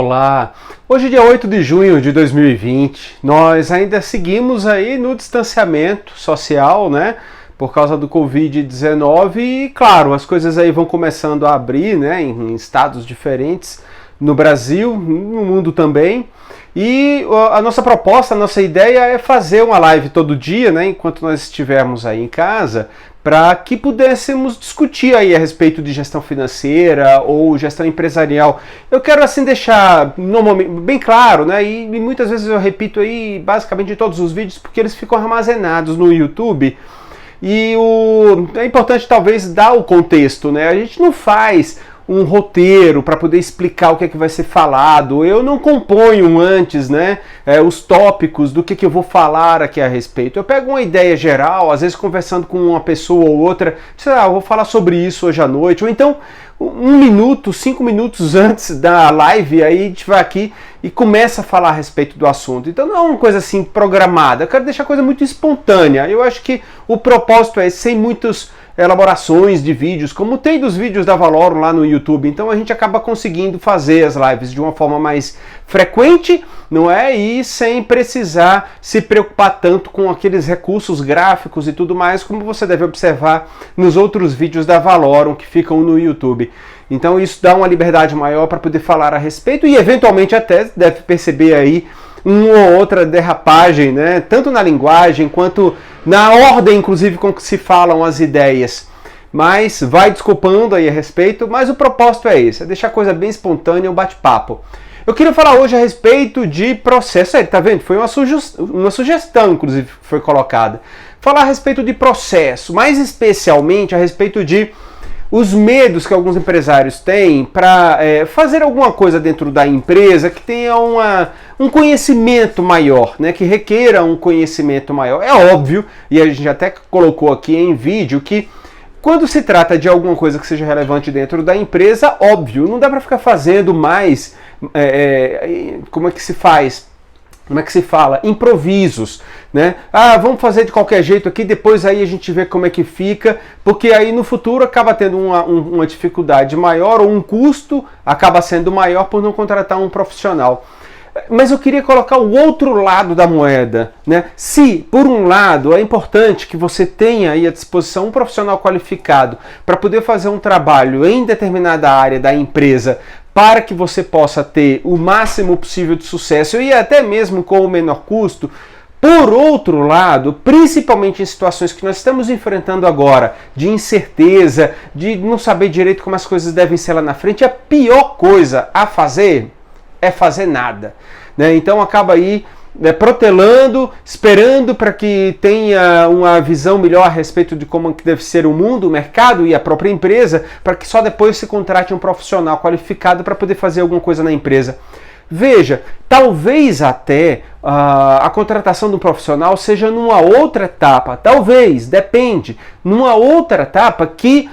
Olá, hoje é dia 8 de junho de 2020, nós ainda seguimos aí no distanciamento social, né, por causa do Covid-19 e claro, as coisas aí vão começando a abrir, né, em estados diferentes no Brasil, no mundo também. E a nossa proposta, a nossa ideia é fazer uma live todo dia, né, enquanto nós estivermos aí em casa, para que pudéssemos discutir aí a respeito de gestão financeira ou gestão empresarial. Eu quero assim deixar normalmente bem claro, né, e muitas vezes eu repito aí basicamente em todos os vídeos porque eles ficam armazenados no YouTube. E é importante talvez dar o contexto, né? A gente não faz um roteiro para poder explicar o que é que vai ser falado. Eu não componho antes, né, os tópicos do que eu vou falar aqui a respeito. Eu pego uma ideia geral, às vezes conversando com uma pessoa ou outra, sei lá, eu vou falar sobre isso hoje à noite, ou então 1 minuto, 5 minutos antes da live, aí a gente vai aqui e começa a falar a respeito do assunto. Então não é uma coisa assim programada, eu quero deixar a coisa muito espontânea. Eu acho que o propósito é sem muitos elaborações de vídeos, como tem dos vídeos da Valorum lá no YouTube. Então a gente acaba conseguindo fazer as lives de uma forma mais frequente, não é? E sem precisar se preocupar tanto com aqueles recursos gráficos e tudo mais, como você deve observar nos outros vídeos da Valorum que ficam no YouTube. Então isso dá uma liberdade maior para poder falar a respeito e eventualmente até deve perceber aí uma ou outra derrapagem, né? Tanto na linguagem quanto na ordem, inclusive, com que se falam as ideias. Mas vai desculpando aí a respeito, mas o propósito é esse, é deixar a coisa bem espontânea, um bate-papo. Eu queria falar hoje a respeito de processo. Aí, tá vendo? Foi uma sugestão, inclusive, que foi colocada. Falar a respeito de processo, mais especialmente a respeito de os medos que alguns empresários têm para fazer alguma coisa dentro da empresa que tenha um conhecimento maior, né, que requeira um conhecimento maior. É óbvio, e a gente até colocou aqui em vídeo, que quando se trata de alguma coisa que seja relevante dentro da empresa, óbvio, não dá para ficar fazendo mais, como é que se faz? Como é que se fala? Improvisos, né? Ah, vamos fazer de qualquer jeito aqui, depois aí a gente vê como é que fica, porque aí no futuro acaba tendo uma dificuldade maior ou um custo acaba sendo maior por não contratar um profissional. Mas eu queria colocar o outro lado da moeda, né? Se, por um lado, é importante que você tenha aí à disposição um profissional qualificado para poder fazer um trabalho em determinada área da empresa, para que você possa ter o máximo possível de sucesso e até mesmo com o menor custo. Por outro lado, principalmente em situações que nós estamos enfrentando agora, de incerteza, de não saber direito como as coisas devem ser lá na frente, a pior coisa a fazer é fazer nada, né? Então acaba aí protelando, esperando para que tenha uma visão melhor a respeito de como que deve ser o mundo, o mercado e a própria empresa, para que só depois se contrate um profissional qualificado para poder fazer alguma coisa na empresa. Veja, talvez até a contratação do profissional seja numa outra etapa, talvez, depende, numa outra etapa que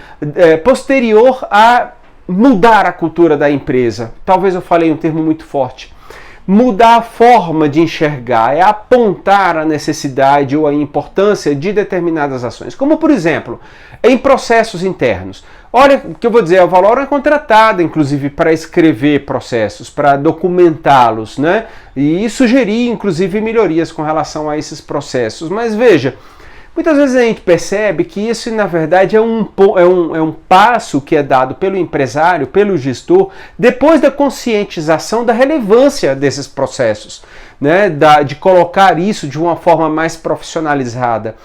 posterior a mudar a cultura da empresa. Talvez eu falei um termo muito forte. Mudar a forma de enxergar, é apontar a necessidade ou a importância de determinadas ações. Como, por exemplo, em processos internos. Olha o que eu vou dizer, a Valorum é contratada, inclusive, para escrever processos, para documentá-los, né? E sugerir, inclusive, melhorias com relação a esses processos. Mas veja, muitas vezes a gente percebe que isso, na verdade, é um passo que é dado pelo empresário, pelo gestor, depois da conscientização da relevância desses processos, né? De colocar isso de uma forma mais profissionalizada.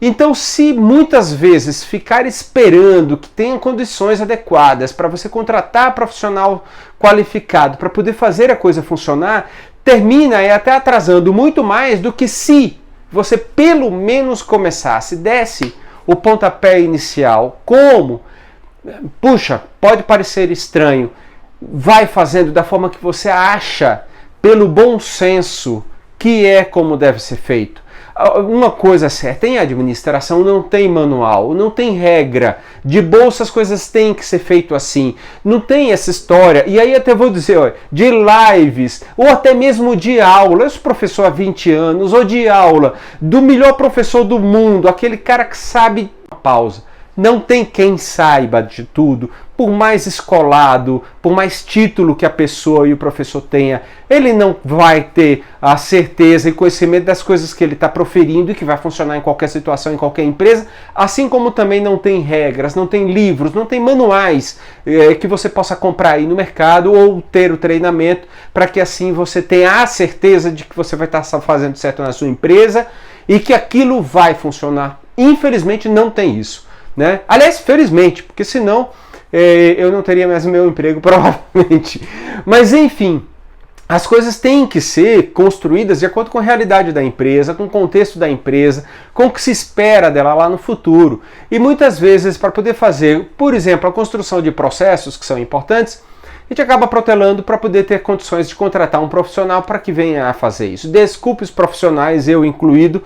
Então, se muitas vezes ficar esperando que tenha condições adequadas para você contratar profissional qualificado para poder fazer a coisa funcionar, termina até atrasando muito mais do que se você pelo menos começasse, desse o pontapé inicial. Como? Puxa, pode parecer estranho. Vai fazendo da forma que você acha, pelo bom senso, que é como deve ser feito. Uma coisa certa, em administração não tem manual, não tem regra. De bolsa as coisas têm que ser feito assim. Não tem essa história. E aí até vou dizer, olha, de lives, ou até mesmo de aula. Eu sou professor há 20 anos, ou de aula, do melhor professor do mundo, aquele cara que sabe... Pausa. Não tem quem saiba de tudo, por mais escolado, por mais título que a pessoa e o professor tenha, ele não vai ter a certeza e conhecimento das coisas que ele está proferindo e que vai funcionar em qualquer situação, em qualquer empresa, assim como também não tem regras, não tem livros, não tem manuais que você possa comprar aí no mercado ou ter o treinamento para que assim você tenha a certeza de que você vai estar fazendo certo na sua empresa e que aquilo vai funcionar. Infelizmente não tem isso, né? Aliás, felizmente, porque senão eu não teria mais o meu emprego, provavelmente. Mas enfim, as coisas têm que ser construídas de acordo com a realidade da empresa, com o contexto da empresa, com o que se espera dela lá no futuro. E muitas vezes, para poder fazer, por exemplo, a construção de processos que são importantes, a gente acaba protelando para poder ter condições de contratar um profissional para que venha a fazer isso. Desculpe os profissionais, eu incluído,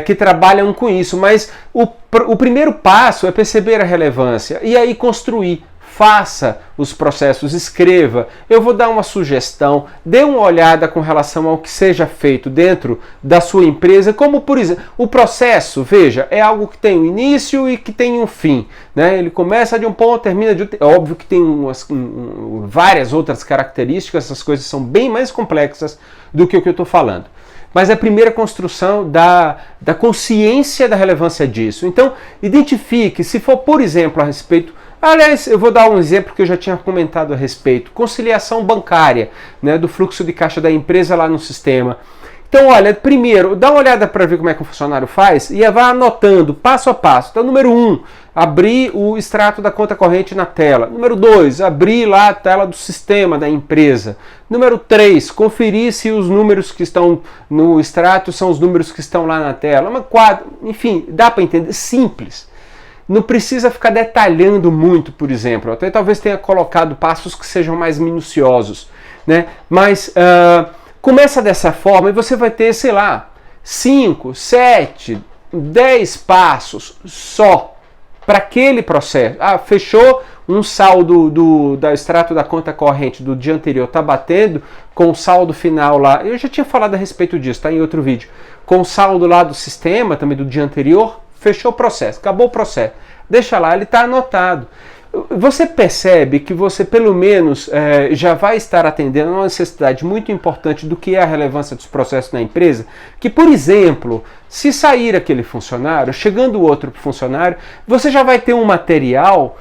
que trabalham com isso, mas o primeiro passo é perceber a relevância e aí construir. Faça os processos, escreva. Eu vou dar uma sugestão, dê uma olhada com relação ao que seja feito dentro da sua empresa, como por exemplo, o processo, veja, é algo que tem um início e que tem um fim, né? Ele começa de um ponto, termina de outro. É óbvio que tem várias outras características, essas coisas são bem mais complexas do que o que eu estou falando. Mas é a primeira construção da consciência da relevância disso. Então, identifique, se for, por exemplo, a respeito. Aliás, eu vou dar um exemplo que eu já tinha comentado a respeito. Conciliação bancária, né, do fluxo de caixa da empresa lá no sistema. Então, olha, primeiro, dá uma olhada para ver como é que o funcionário faz e vai anotando passo a passo. Então, número 1, abrir o extrato da conta corrente na tela. Número 2, abrir lá a tela do sistema da empresa. Número 3, conferir se os números que estão no extrato são os números que estão lá na tela. Número 4, enfim, dá para entender, simples. Não precisa ficar detalhando muito, por exemplo. Até talvez tenha colocado passos que sejam mais minuciosos, né? Mas começa dessa forma e você vai ter, sei lá, 5, 7, 10 passos só para aquele processo. Fechou um saldo da extrato da conta corrente do dia anterior, está batendo com o saldo final lá. Eu já tinha falado a respeito disso, está em outro vídeo. Com o saldo lá do sistema, também do dia anterior, fechou o processo, acabou o processo. Deixa lá, ele está anotado. Você percebe que você, pelo menos, já vai estar atendendo a uma necessidade muito importante do que é a relevância dos processos na empresa? Que, por exemplo, se sair aquele funcionário, chegando outro funcionário, você já vai ter um material,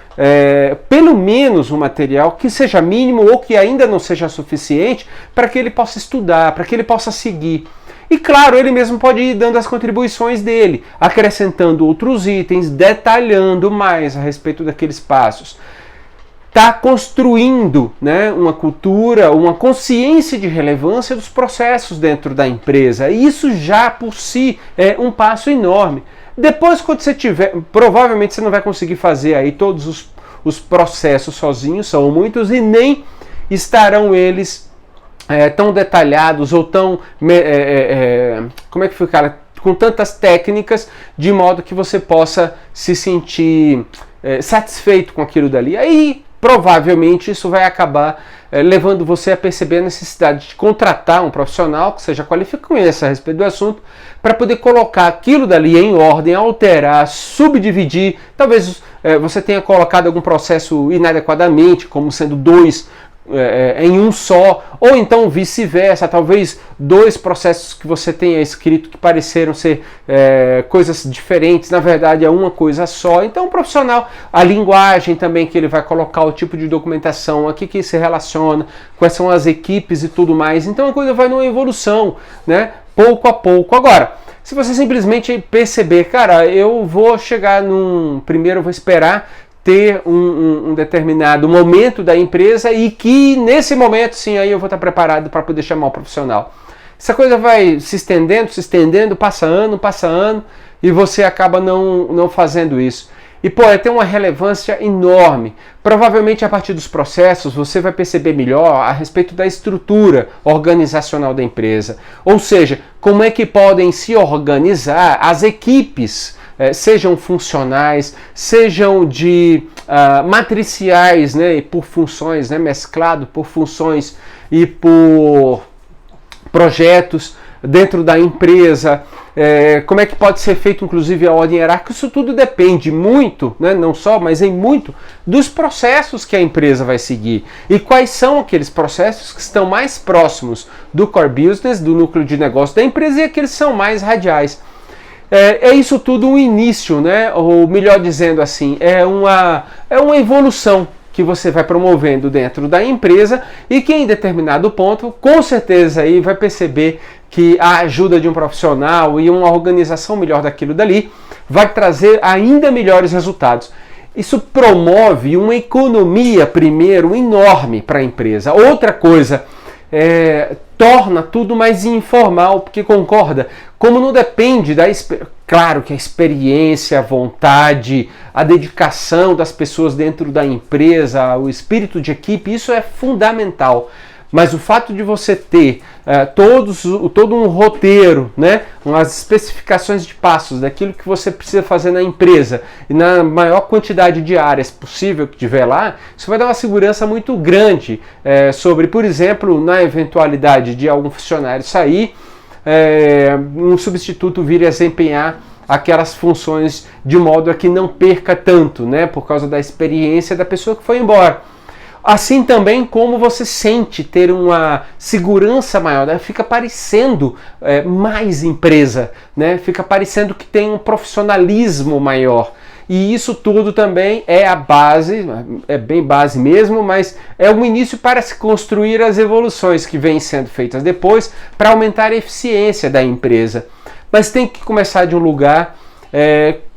pelo menos um material que seja mínimo ou que ainda não seja suficiente para que ele possa estudar, para que ele possa seguir. E claro, ele mesmo pode ir dando as contribuições dele, acrescentando outros itens, detalhando mais a respeito daqueles passos. Está construindo, né, uma cultura, uma consciência de relevância dos processos dentro da empresa. E isso já por si é um passo enorme. Depois, quando você tiver, provavelmente você não vai conseguir fazer aí todos os processos sozinho, são muitos, e nem estarão eles tão detalhados ou tão como é que fica, com tantas técnicas, de modo que você possa se sentir satisfeito com aquilo dali. Aí provavelmente isso vai acabar levando você a perceber a necessidade de contratar um profissional que seja qualificado, conheça a respeito do assunto, para poder colocar aquilo dali em ordem, alterar, subdividir. Talvez você tenha colocado algum processo inadequadamente, como sendo dois em um só, ou então vice-versa, talvez dois processos que você tenha escrito que pareceram ser coisas diferentes, na verdade é uma coisa só. Então o profissional, a linguagem também que ele vai colocar, o tipo de documentação, a que se relaciona, quais são as equipes e tudo mais. Então a coisa vai numa evolução, né, pouco a pouco. Agora, se você simplesmente perceber, cara, eu vou chegar primeiro eu vou esperar ter um determinado momento da empresa e que nesse momento sim, aí eu vou estar preparado para poder chamar o profissional. Essa coisa vai se estendendo, passa ano e você acaba não fazendo isso. E tem uma relevância enorme. Provavelmente a partir dos processos você vai perceber melhor a respeito da estrutura organizacional da empresa. Ou seja, como é que podem se organizar as equipes, sejam funcionais, sejam de matriciais, né, por funções, né, mesclado por funções e por projetos, dentro da empresa, como é que pode ser feito inclusive a ordem hierárquica. Isso tudo depende muito, né, não só, mas em muito, dos processos que a empresa vai seguir e quais são aqueles processos que estão mais próximos do core business, do núcleo de negócio da empresa, e aqueles que são mais radiais. É isso tudo um início, né? Ou melhor dizendo assim, é uma evolução que você vai promovendo dentro da empresa e que em determinado ponto, com certeza aí vai perceber que a ajuda de um profissional e uma organização melhor daquilo dali vai trazer ainda melhores resultados. Isso promove uma economia, primeiro, enorme para a empresa. Outra coisa, torna tudo mais informal, porque concorda, como não depende da... Claro que a experiência, a vontade, a dedicação das pessoas dentro da empresa, o espírito de equipe, isso é fundamental. Mas o fato de você ter todo um roteiro, né, umas especificações de passos daquilo que você precisa fazer na empresa e na maior quantidade de áreas possível que tiver lá, isso vai dar uma segurança muito grande sobre, por exemplo, na eventualidade de algum funcionário sair, um substituto vir a desempenhar aquelas funções de modo a que não perca tanto, né, por causa da experiência da pessoa que foi embora. Assim também como você sente ter uma segurança maior, né? Fica parecendo mais empresa, né? Fica parecendo que tem um profissionalismo maior. E isso tudo também é a base, é bem base mesmo, mas é o início para se construir as evoluções que vêm sendo feitas depois para aumentar a eficiência da empresa. Mas tem que começar de um lugar,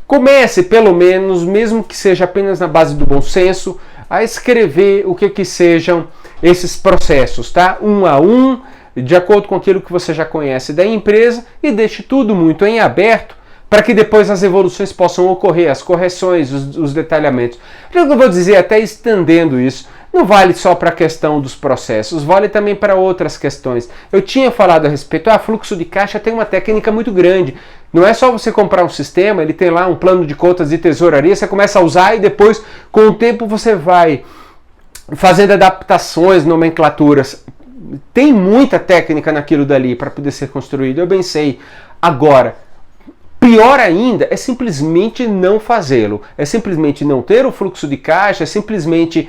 comece pelo menos, mesmo que seja apenas na base do bom senso, a escrever o que sejam esses processos, tá? Um a um, de acordo com aquilo que você já conhece da empresa, e deixe tudo muito em aberto para que depois as evoluções possam ocorrer, as correções, os detalhamentos. Eu vou dizer, até estendendo isso, não vale só para a questão dos processos, vale também para outras questões. Eu tinha falado a respeito, fluxo de caixa tem uma técnica muito grande. Não é só você comprar um sistema, ele tem lá um plano de contas de tesouraria, você começa a usar e depois, com o tempo, você vai fazendo adaptações, nomenclaturas. Tem muita técnica naquilo dali para poder ser construído, eu bem sei. Agora, pior ainda é simplesmente não fazê-lo, é simplesmente não ter o fluxo de caixa, é simplesmente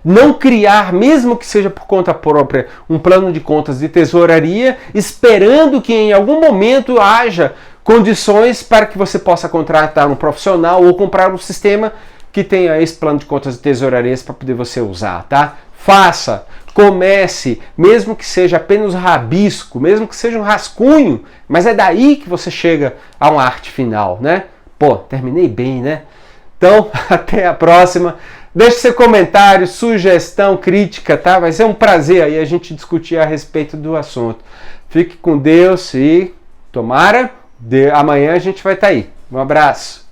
não criar, mesmo que seja por conta própria, um plano de contas de tesouraria, esperando que em algum momento haja condições para que você possa contratar um profissional ou comprar um sistema que tenha esse plano de contas de tesouraria para poder você usar, tá? Faça, comece, mesmo que seja apenas rabisco, mesmo que seja um rascunho, mas é daí que você chega a uma arte final, né? Pô, terminei bem, né? Então, até a próxima. Deixe seu comentário, sugestão, crítica, tá? Vai ser um prazer aí a gente discutir a respeito do assunto. Fique com Deus e tomara, amanhã a gente vai estar aí. Um abraço.